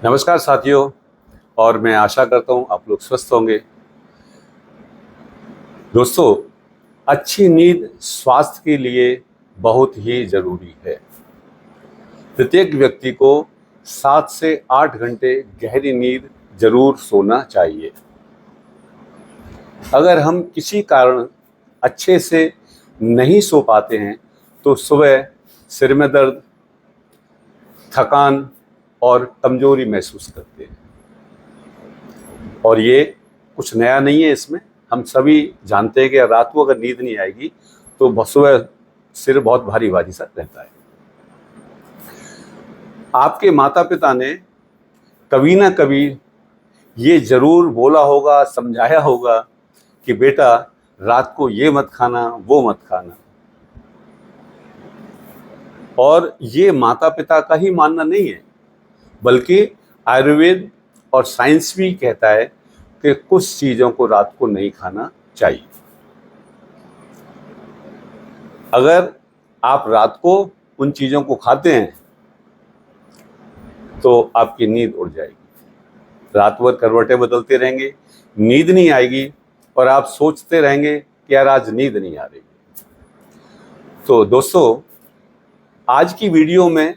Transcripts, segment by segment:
नमस्कार साथियों। और मैं आशा करता हूँ आप लोग स्वस्थ होंगे। दोस्तों, अच्छी नींद स्वास्थ्य के लिए बहुत ही ज़रूरी है। प्रत्येक व्यक्ति को 7 से 8 घंटे गहरी नींद जरूर सोना चाहिए। अगर हम किसी कारण अच्छे से नहीं सो पाते हैं तो सुबह सिर में दर्द, थकान और कमजोरी महसूस करते हैं। और ये कुछ नया नहीं है। इसमें हम सभी जानते हैं कि रात को अगर नींद नहीं आएगी तो सुबह सिर बहुत भारी भारी सा रहता है। आपके माता पिता ने कभी ना कभी ये जरूर बोला होगा, समझाया होगा कि बेटा रात को ये मत खाना, वो मत खाना। और ये माता पिता का ही मानना नहीं है, बल्कि आयुर्वेद और साइंस भी कहता है कि कुछ चीज़ों को रात को नहीं खाना चाहिए। अगर आप रात को उन चीज़ों को खाते हैं तो आपकी नींद उड़ जाएगी। रात भर करवटें बदलते रहेंगे, नींद नहीं आएगी और आप सोचते रहेंगे कि यार आज नींद नहीं आ रही। तो दोस्तों, आज की वीडियो में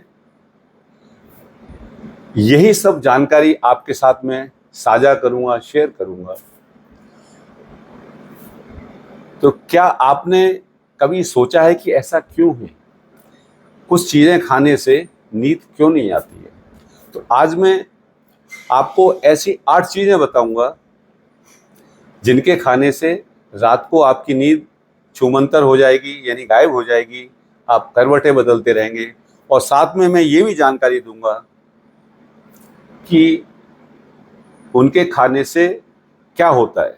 यही सब जानकारी आपके साथ में साझा करूंगा, शेयर करूंगा। तो क्या आपने कभी सोचा है कि ऐसा क्यों है? कुछ चीज़ें खाने से नींद क्यों नहीं आती है? तो आज मैं आपको ऐसी 8 चीज़ें बताऊंगा जिनके खाने से रात को आपकी नींद छूमंतर हो जाएगी, यानी गायब हो जाएगी। आप करवटें बदलते रहेंगे। और साथ में मैं ये भी जानकारी दूंगा कि उनके खाने से क्या होता है,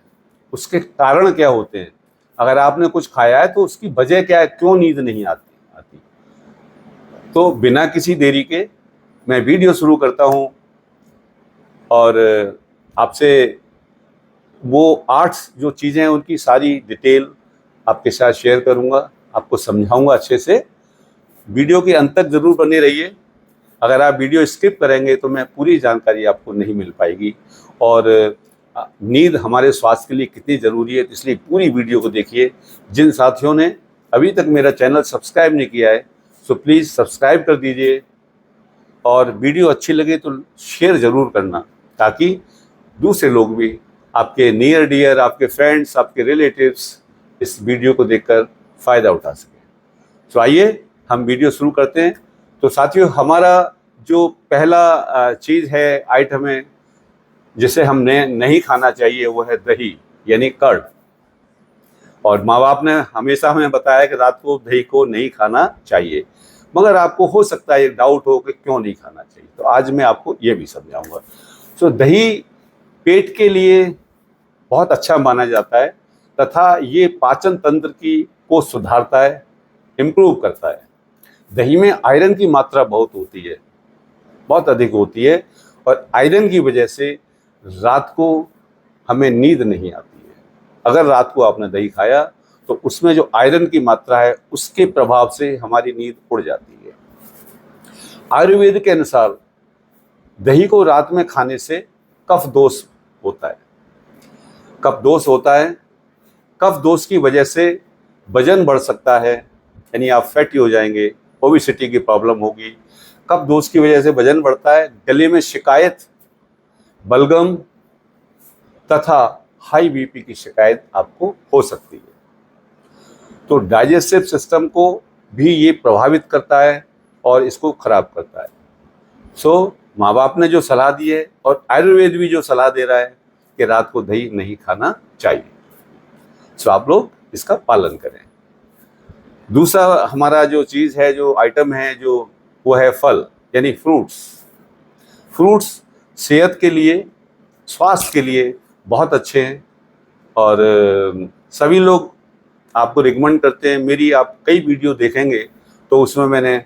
उसके कारण क्या होते हैं। अगर आपने कुछ खाया है तो उसकी वजह क्या है, क्यों नींद नहीं आती। तो बिना किसी देरी के मैं वीडियो शुरू करता हूं और आपसे वो 8 जो चीज़ें हैं उनकी सारी डिटेल आपके साथ शेयर करूंगा, आपको समझाऊंगा अच्छे से। वीडियो के अंत तक ज़रूर बने रहिए। अगर आप वीडियो स्किप करेंगे तो मैं पूरी जानकारी आपको नहीं मिल पाएगी। और नींद हमारे स्वास्थ्य के लिए कितनी ज़रूरी है, इसलिए पूरी वीडियो को देखिए। जिन साथियों ने अभी तक मेरा चैनल सब्सक्राइब नहीं किया है सो प्लीज़ सब्सक्राइब कर दीजिए। और वीडियो अच्छी लगे तो शेयर ज़रूर करना, ताकि दूसरे लोग भी, आपके नियर डियर, आपके फ्रेंड्स, आपके रिलेटिव्स इस वीडियो को देखकर फ़ायदा उठा सकें। तो आइए हम वीडियो शुरू करते हैं। तो साथियों, हमारा जो पहला चीज़ है, आइटम है जिसे हमने नहीं खाना चाहिए, वो है दही, यानी कर्ड। और माँ बाप ने हमेशा हमें बताया कि रात को दही को नहीं खाना चाहिए, मगर आपको हो सकता है एक डाउट हो कि क्यों नहीं खाना चाहिए। तो आज मैं आपको ये भी समझाऊंगा। तो दही पेट के लिए बहुत अच्छा माना जाता है तथा ये पाचन तंत्र को सुधारता है, इम्प्रूव करता है। दही में आयरन की मात्रा बहुत होती है, बहुत अधिक होती है। और आयरन की वजह से रात को हमें नींद नहीं आती है। अगर रात को आपने दही खाया तो उसमें जो आयरन की मात्रा है उसके प्रभाव से हमारी नींद उड़ जाती है। आयुर्वेद के अनुसार दही को रात में खाने से कफ दोष होता है। कफ दोष होता है, कफ दोष की वजह से वजन बढ़ सकता है, यानी आप फैटी हो जाएंगे, ओबेसिटी की प्रॉब्लम होगी। कफ दोष की वजह से वजन बढ़ता है, गले में शिकायत, बलगम तथा हाई बीपी की शिकायत आपको हो सकती है। तो डाइजेस्टिव सिस्टम को भी ये प्रभावित करता है और इसको खराब करता है। सो माँ बाप ने जो सलाह दी है और आयुर्वेद भी जो सलाह दे रहा है कि रात को दही नहीं खाना चाहिए, सो आप लोग इसका पालन करें। दूसरा हमारा जो चीज़ है, जो आइटम है, जो वो है फल, यानी फ्रूट्स। फ्रूट्स सेहत के लिए, स्वास्थ्य के लिए बहुत अच्छे हैं। और सभी लोग आपको रिकमेंड करते हैं। मेरी आप कई वीडियो देखेंगे तो उसमें मैंने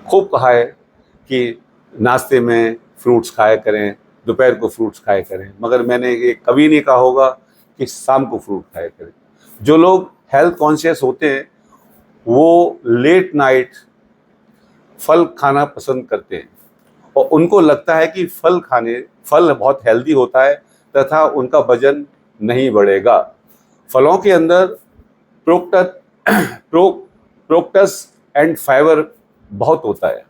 खूब कहा है कि नाश्ते में फ्रूट्स खाया करें, दोपहर को फ्रूट्स खाया करें, मगर मैंने ये कभी नहीं कहा होगा कि शाम को फ्रूट खाया करें। जो लोग हेल्थ कॉन्शियस होते हैं वो लेट नाइट फल खाना पसंद करते हैं और उनको लगता है कि फल बहुत हेल्दी होता है तथा उनका वजन नहीं बढ़ेगा। फलों के अंदर प्रोक्टस एंड फाइबर बहुत होता है।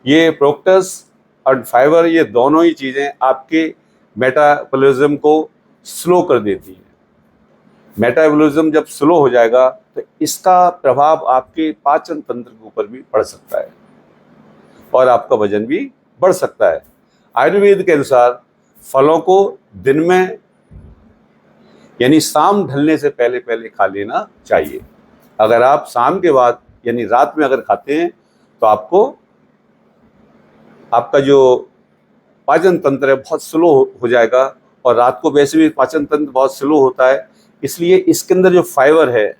ये प्रोक्टस और फाइबर, ये दोनों ही चीज़ें आपके मेटाबॉलिज्म को स्लो कर देती हैं। मेटाबॉलिज्म जब स्लो हो जाएगा तो इसका प्रभाव आपके पाचन तंत्र के ऊपर भी पड़ सकता है और आपका वजन भी बढ़ सकता है। आयुर्वेद के अनुसार फलों को दिन में यानी शाम ढलने से पहले पहले खा लेना चाहिए। अगर आप शाम के बाद यानी रात में अगर खाते हैं तो आपका जो पाचन तंत्र है बहुत स्लो हो जाएगा, और रात को वैसे भी पाचन तंत्र बहुत स्लो होता है, इसलिए इसके अंदर जो फाइबर है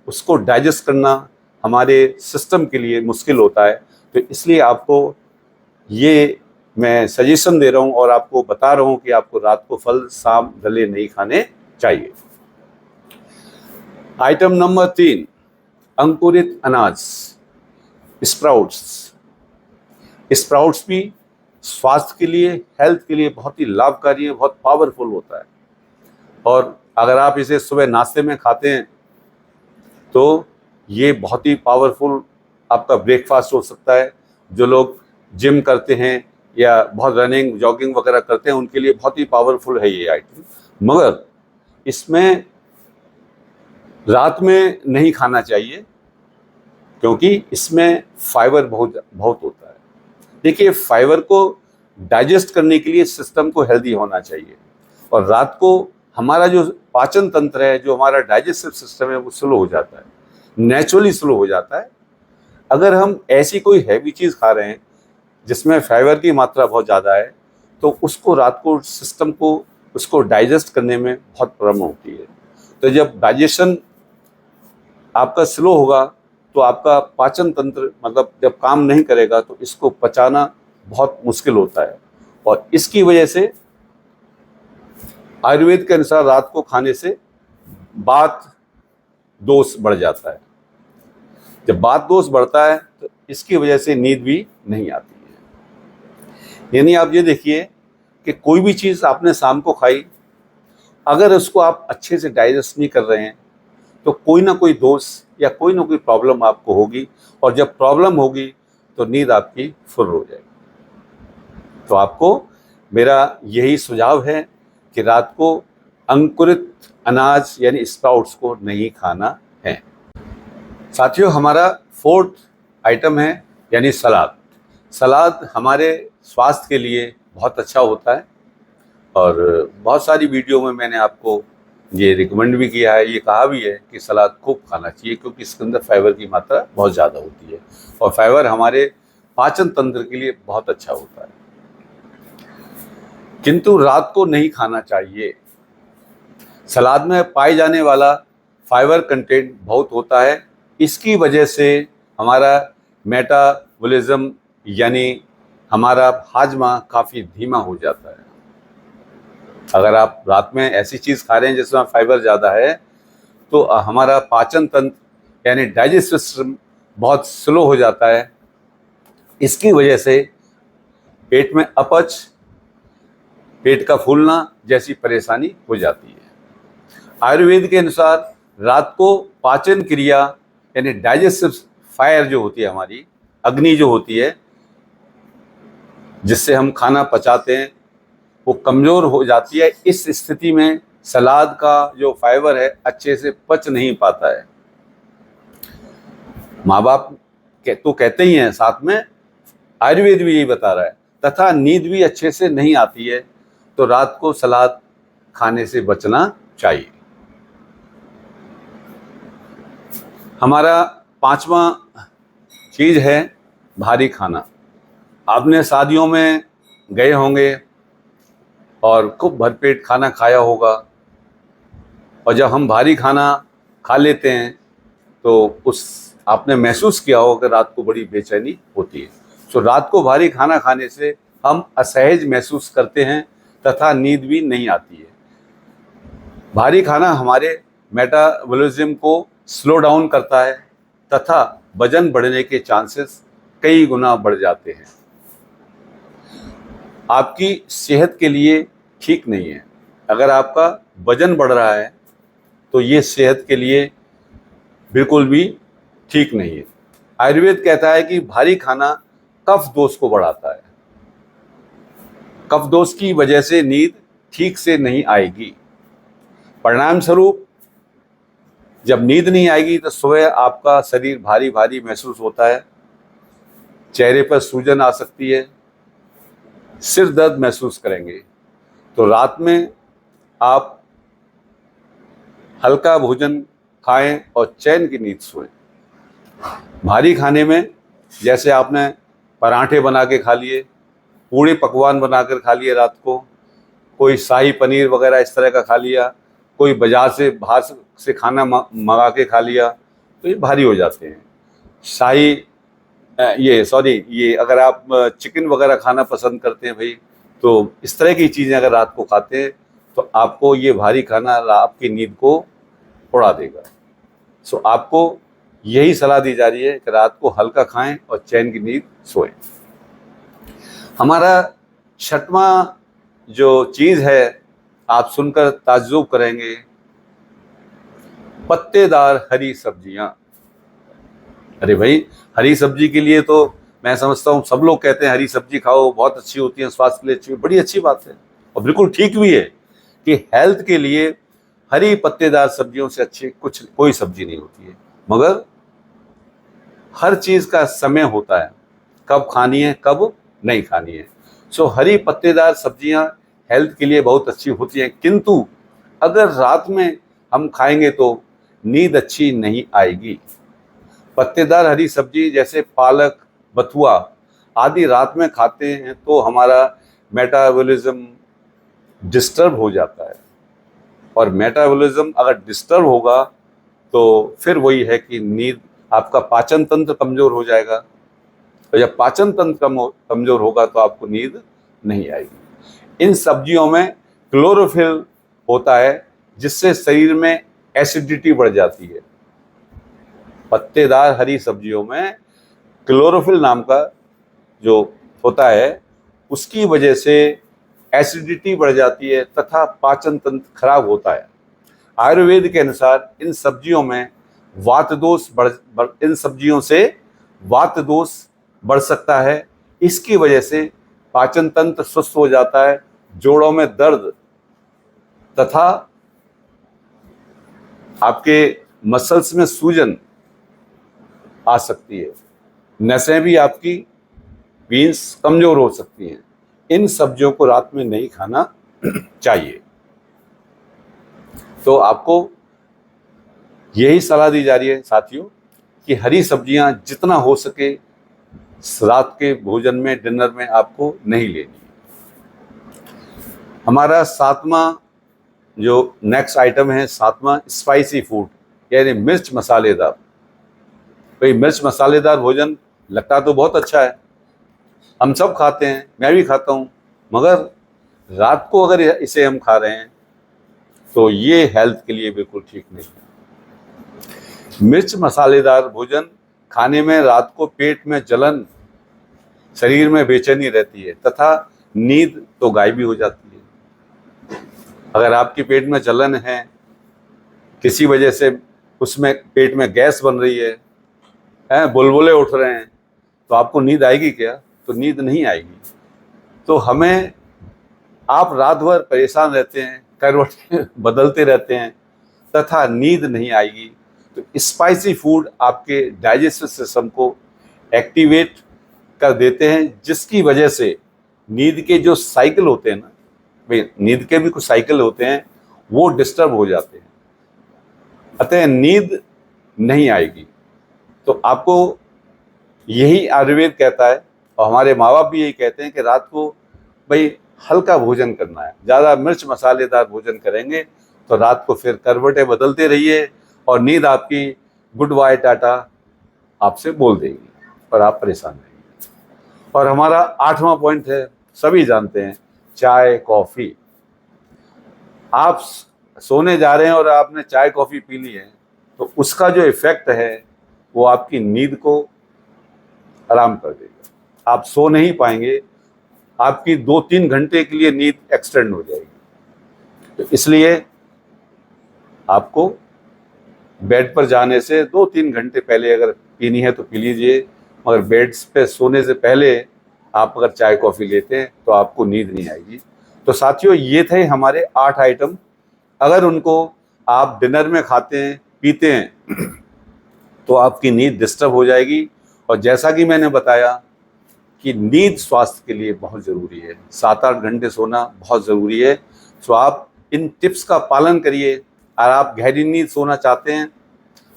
उसको डाइजेस्ट करना हमारे सिस्टम के लिए मुश्किल होता है। तो इसलिए आपको ये मैं सजेशन दे रहा हूँ और आपको बता रहा हूँ कि आपको रात को फल शाम ढले नहीं खाने चाहिए। आइटम नंबर 3, अंकुरित अनाज, स्प्राउट्स। स्प्राउट्स भी स्वास्थ्य के लिए, हेल्थ के लिए बहुत ही लाभकारी है, बहुत पावरफुल होता है। और अगर आप इसे सुबह नाश्ते में खाते हैं तो ये बहुत ही पावरफुल आपका ब्रेकफास्ट हो सकता है। जो लोग जिम करते हैं या बहुत रनिंग जॉगिंग वगैरह करते हैं उनके लिए बहुत ही पावरफुल है ये आइटम। मगर इसमें रात में नहीं खाना चाहिए क्योंकि इसमें फाइबर बहुत होता है। देखिए, फाइबर को डाइजेस्ट करने के लिए सिस्टम को हेल्दी होना चाहिए, और रात को हमारा जो पाचन तंत्र है, जो हमारा डाइजेस्टिव सिस्टम है, वो स्लो हो जाता है, नेचुरली स्लो हो जाता है। अगर हम ऐसी कोई हैवी चीज़ खा रहे हैं जिसमें फाइबर की मात्रा बहुत ज़्यादा है तो उसको रात को सिस्टम को उसको डाइजेस्ट करने में बहुत प्रॉब्लम होती है। तो जब डाइजेशन आपका स्लो होगा तो आपका पाचन तंत्र मतलब जब काम नहीं करेगा तो इसको पचाना बहुत मुश्किल होता है, और इसकी वजह से आयुर्वेद के अनुसार रात को खाने से वात दोष बढ़ जाता है। जब वात दोष बढ़ता है तो इसकी वजह से नींद भी नहीं आती है। यानी आप ये देखिए कि कोई भी चीज़ आपने शाम को खाई, अगर उसको आप अच्छे से डाइजेस्ट नहीं कर रहे हैं तो कोई ना कोई दोष या कोई ना कोई प्रॉब्लम आपको होगी, और जब प्रॉब्लम होगी तो नींद आपकी फुल हो जाएगी। तो आपको मेरा यही सुझाव है कि रात को अंकुरित अनाज यानी स्प्राउट्स को नहीं खाना है। साथियों, हमारा 4th आइटम है यानी सलाद। सलाद हमारे स्वास्थ्य के लिए बहुत अच्छा होता है, और बहुत सारी वीडियो में मैंने आपको ये रिकमेंड भी किया है, ये कहा भी है कि सलाद खूब खाना चाहिए क्योंकि इसके अंदर फाइबर की मात्रा बहुत ज़्यादा होती है, और फाइबर हमारे पाचन तंत्र के लिए बहुत अच्छा होता है। किंतु रात को नहीं खाना चाहिए। सलाद में पाए जाने वाला फाइबर कंटेंट बहुत होता है, इसकी वजह से हमारा मेटाबॉलिज्म यानी हमारा हाजमा काफ़ी धीमा हो जाता है। अगर आप रात में ऐसी चीज़ खा रहे हैं जिसमें फाइबर ज़्यादा है तो हमारा पाचन तंत्र यानी डाइजेस्टिव सिस्टम बहुत स्लो हो जाता है। इसकी वजह से पेट में अपच, पेट का फूलना जैसी परेशानी हो जाती है। आयुर्वेद के अनुसार रात को पाचन क्रिया यानी डाइजेस्टिव फायर जो होती है, हमारी अग्नि जो होती है जिससे हम खाना पचाते हैं, वो कमज़ोर हो जाती है। इस स्थिति में सलाद का जो फाइबर है अच्छे से पच नहीं पाता है। माँ बाप तो कहते ही हैं, साथ में आयुर्वेद भी यही बता रहा है, तथा नींद भी अच्छे से नहीं आती है। तो रात को सलाद खाने से बचना चाहिए। हमारा 5वां चीज़ है भारी खाना। आपने शादियों में गए होंगे और खूब भरपेट खाना खाया होगा, और जब हम भारी खाना खा लेते हैं तो आपने महसूस किया होगा रात को बड़ी बेचैनी होती है। तो रात को भारी खाना खाने से हम असहज महसूस करते हैं तथा नींद भी नहीं आती है। भारी खाना हमारे मेटाबॉलिज्म को स्लो डाउन करता है तथा वजन बढ़ने के चांसेस कई गुना बढ़ जाते हैं। आपकी सेहत के लिए ठीक नहीं है। अगर आपका वजन बढ़ रहा है तो ये सेहत के लिए बिल्कुल भी ठीक नहीं है। आयुर्वेद कहता है कि भारी खाना कफ दोष को बढ़ाता है। कफ दोष की वजह से नींद ठीक से नहीं आएगी। परिणाम स्वरूप जब नींद नहीं आएगी तो सुबह आपका शरीर भारी भारी महसूस होता है, चेहरे पर सूजन आ सकती है, सिर दर्द महसूस करेंगे। तो रात में आप हल्का भोजन खाएं और चैन की नींद सोएं। भारी खाने में जैसे आपने पराठे बना के खा लिए, पूड़े पकवान बनाकर खा लिए रात को, कोई शाही पनीर वगैरह इस तरह का खा लिया, कोई बाजार से खाना मंगा के खा लिया, तो ये भारी हो जाते हैं। ये अगर आप चिकन वगैरह खाना पसंद करते हैं भाई, तो इस तरह की चीज़ें अगर रात को खाते हैं तो आपको ये भारी खाना आपकी नींद को उड़ा देगा। सो आपको यही सलाह दी जा रही है कि रात को हल्का खाएं और चैन की नींद सोएं। हमारा छठवां जो चीज़ है, आप सुनकर ताज्जुब करेंगे, पत्तेदार हरी सब्जियां। अरे भाई, हरी सब्जी के लिए तो मैं समझता हूँ सब लोग कहते हैं हरी सब्जी खाओ, बहुत अच्छी होती है, स्वास्थ्य के लिए अच्छी, बड़ी अच्छी बात है और बिल्कुल ठीक भी है कि हेल्थ के लिए हरी पत्तेदार सब्जियों से अच्छी कोई सब्जी नहीं होती है। मगर हर चीज़ का समय होता है, कब खानी है कब नहीं खानी है। सो हरी पत्तेदार सब्जियां हेल्थ के लिए बहुत अच्छी होती हैं, किंतु अगर रात में हम खाएंगे तो नींद अच्छी नहीं आएगी। पत्तेदार हरी सब्जी जैसे पालक, बथुआ आदि रात में खाते हैं तो हमारा मेटाबॉलिज्म डिस्टर्ब हो जाता है, और मेटाबॉलिज्म अगर डिस्टर्ब होगा तो फिर वही है कि नींद, आपका पाचन तंत्र कमज़ोर हो जाएगा, और जब पाचन तंत्र कमज़ोर होगा तो आपको नींद नहीं आएगी। इन सब्जियों में क्लोरोफिल होता है जिससे शरीर में एसिडिटी बढ़ जाती है। पत्तेदार हरी सब्जियों में क्लोरोफिल नाम का जो होता है उसकी वजह से एसिडिटी बढ़ जाती है तथा पाचन तंत्र खराब होता है। आयुर्वेद के अनुसार इन सब्जियों से वात दोष बढ़ सकता है। इसकी वजह से पाचन तंत्र सुस्त हो जाता है, जोड़ों में दर्द तथा आपके मसल्स में सूजन आ सकती है, नसें भी आपकी वीन्स कमजोर हो सकती हैं। इन सब्जियों को रात में नहीं खाना चाहिए। तो आपको यही सलाह दी जा रही है साथियों कि हरी सब्जियां जितना हो सके रात के भोजन में, डिनर में आपको नहीं लेनी। हमारा सातवां जो नेक्स्ट आइटम है, सातवां स्पाइसी फूड, यानी मिर्च मसालेदार। भाई, मिर्च मसालेदार भोजन लगता तो बहुत अच्छा है, हम सब खाते हैं, मैं भी खाता हूँ, मगर रात को अगर इसे हम खा रहे हैं तो ये हेल्थ के लिए बिल्कुल ठीक नहीं है। मिर्च मसालेदार भोजन खाने में रात को पेट में जलन, शरीर में बेचैनी रहती है तथा नींद तो गायब भी हो जाती है। अगर आपके पेट में जलन है, किसी वजह से उसमें पेट में गैस बन रही है, बुलबुले उठ रहे हैं, तो आपको नींद आएगी क्या? तो नींद नहीं आएगी। तो हमें, आप रात भर परेशान रहते हैं, करवटें बदलते रहते हैं तथा नींद नहीं आएगी, तो स्पाइसी फूड आपके डाइजेस्टिव सिस्टम को एक्टिवेट कर देते हैं, जिसकी वजह से नींद के जो साइकिल होते हैं ना, भाई नींद के भी कुछ साइकिल होते हैं, वो डिस्टर्ब हो जाते हैं, अतः नींद नहीं आएगी। तो आपको यही आयुर्वेद कहता है और हमारे माँ बाप भी यही कहते हैं कि रात को भाई हल्का भोजन करना है। ज़्यादा मिर्च मसालेदार भोजन करेंगे तो रात को फिर करवटें बदलते रहिए और नींद आपकी गुड बाय टाटा आपसे बोल देगी और आप परेशान रहेंगे। और हमारा आठवां पॉइंट है, सभी जानते हैं, चाय कॉफ़ी। आप सोने जा रहे हैं और आपने चाय कॉफ़ी पी ली है तो उसका जो इफ़ेक्ट है वो आपकी नींद को आराम कर देगा, आप सो नहीं पाएंगे, आपकी 2-3 घंटे के लिए नींद एक्सटेंड हो जाएगी। तो इसलिए आपको बेड पर जाने से 2-3 घंटे पहले अगर पीनी है तो पी लीजिए, मगर बेड पे सोने से पहले आप अगर चाय कॉफ़ी लेते हैं तो आपको नींद नहीं आएगी। तो साथियों, ये थे हमारे 8 आइटम। अगर उनको आप डिनर में खाते हैं, पीते हैं तो आपकी नींद डिस्टर्ब हो जाएगी। और जैसा कि मैंने बताया कि नींद स्वास्थ्य के लिए बहुत ज़रूरी है, 7-8 घंटे सोना बहुत ज़रूरी है। तो आप इन टिप्स का पालन करिए। और आप गहरी नींद सोना चाहते हैं,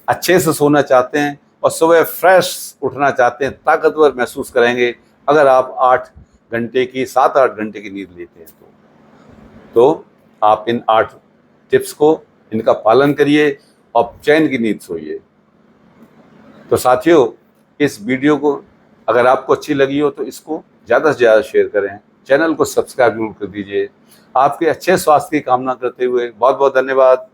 अच्छे से सोना चाहते हैं और सुबह फ्रेश उठना चाहते हैं, ताकतवर महसूस करेंगे अगर आप 8 घंटे की 7-8 घंटे की नींद लेते हैं तो आप इन 8 टिप्स को इनका पालन करिए और चैन की नींद सोइए। तो साथियों, इस वीडियो को अगर आपको अच्छी लगी हो तो इसको ज़्यादा से ज़्यादा शेयर करें, चैनल को सब्सक्राइब जरूर कर दीजिए। आपके अच्छे स्वास्थ्य की कामना करते हुए बहुत बहुत धन्यवाद।